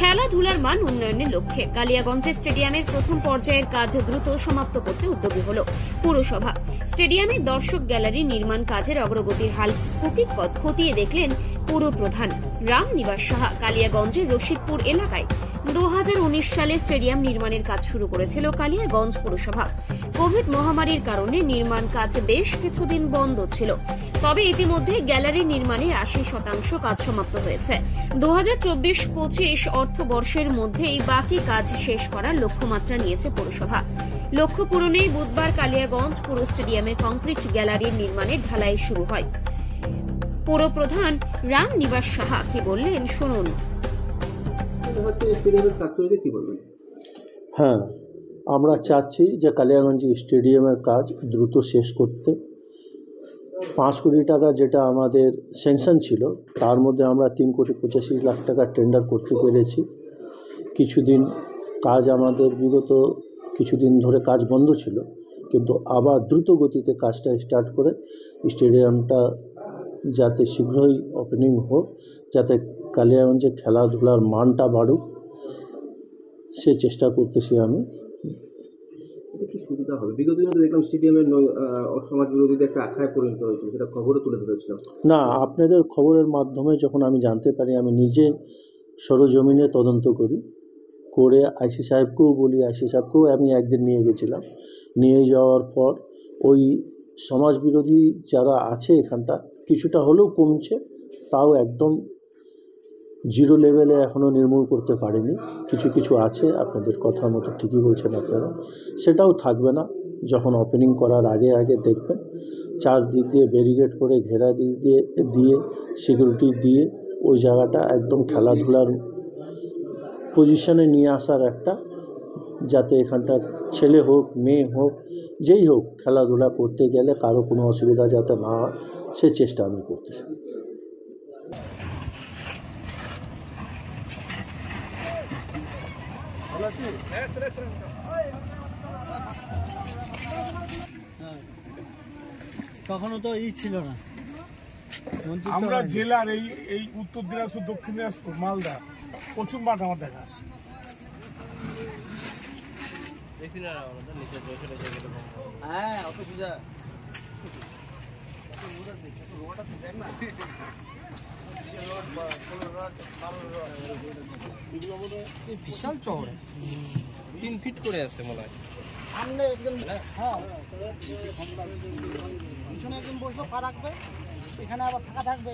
খেলাধুলার মান উন্নয়নের লক্ষ্যে কালিয়াগঞ্জে স্টেডিয়ামের প্রথম পর্যায়ের কাজ দ্রুত সমাপ্ত করতে উদ্যোগী হল পুরসভা। স্টেডিয়ামের দর্শক গ্যালারি নির্মাণ কাজের অগ্রগতির হাল খতিয়ে দেখলেন পুর প্রধান রামনিবাস সাহা। কালিয়াগঞ্জের রশিদপুর এলাকায় 2019 সালে স্টেডিয়াম নির্মাণের কাজ শুরু করেছিল কালিয়াগঞ্জ পুরসভা। কোভিড মহামারীর কারণে নির্মাণ কাজ বেশ কিছুদিন বন্ধ ছিল, তবে ইতিমধ্যে গ্যালারি নির্মাণের 80% কাজ সমাপ্ত হয়েছে। 2024-25 অর্থবর্ষের মধ্যেই বাকি কাজ শেষ করার লক্ষ্যমাত্রা নিয়েছে পুরসভা। লক্ষ্য পূরণেই বুধবার কালিয়াগঞ্জ পুর স্টেডিয়ামের কংক্রিট গ্যালারির নির্মাণের ঢালাই শুরু হয়। পুর প্রধান রামনিবাস সাহা কি বললেন শুনুন। হ্যাঁ, আমরা চাচ্ছি যে কালিয়াগঞ্জ স্টেডিয়ামের কাজ দ্রুত শেষ করতে। 5 কোটি টাকা যেটা আমাদের স্যাংশন ছিল, তার মধ্যে আমরা 3,85,00,000 টাকা টেন্ডার করতে পেরেছি। কিছুদিন কাজ আমাদের বিগত কিছুদিন ধরে কাজ বন্ধ ছিল, কিন্তু আবার দ্রুত গতিতে কাজটা স্টার্ট করে স্টেডিয়ামটা যাতে শীঘ্রই ওপেনিং হোক, যাতে কালিয়াগঞ্জে খেলাধুলার মানটা বাড়ুক, সে চেষ্টা করতেছি আমি। কি সুবিধা হবে? বিগত দিনে দেখলাম স্টেডিয়ামের সমাজ বিরোধীদের একটা আখ্যায় পরিণত হয়েছিল, সেটা খবরে তুলে ধরেছিলাম। না, আপনাদের খবরের মাধ্যমে যখন আমি জানতে পারি, আমি নিজে সরজমিনে তদন্ত করে আইসি সাহেবকেও বলি, আইসি সাহেবকেও আমি একদিন নিয়ে গেছিলাম। নিয়ে যাওয়ার পর ওই সমাজ বিরোধী যারা আছে এখানটা কিছুটা হলেও কমছে, তাও একদম জিরো লেভেলে এখনও নির্মূল করতে পারেনি। কিছু আছে, আপনাদের কথা মতো ঠিকই বলছেন আপনারা। সেটাও থাকবে না। যখন ওপেনিং করার আগে দেখবেন, চারদিক দিয়ে ব্যারিকেড করে ঘেরা দিয়ে সিকিউরিটি দিয়ে ওই জায়গাটা একদম খেলাধুলার পজিশনে নিয়ে আসার একটা, যাতে এখানটা ছেলে হোক মেয়ে হোক যেই হোক খেলাধুলা করতে গেলে কারো কোনো অসুবিধা যাতে না হয়, সে চেষ্টা আমি করতেছি। কখনো তো ছিল না। আমরা জেলার এই উত্তর দিনাজপুর, দক্ষিণ দিনাজপুর, মালদা প্রচুর মাঠ আমার দেখা আছে। হ্যাঁ, অত সুবিধা বিশাল চওড়া, 3 ফিট করে আছে মনে হয়। সামনে একজন, হ্যাঁ পিছনে একজন বসবে, পা রাখবে, এখানে আবার ফাঁকা থাকবে।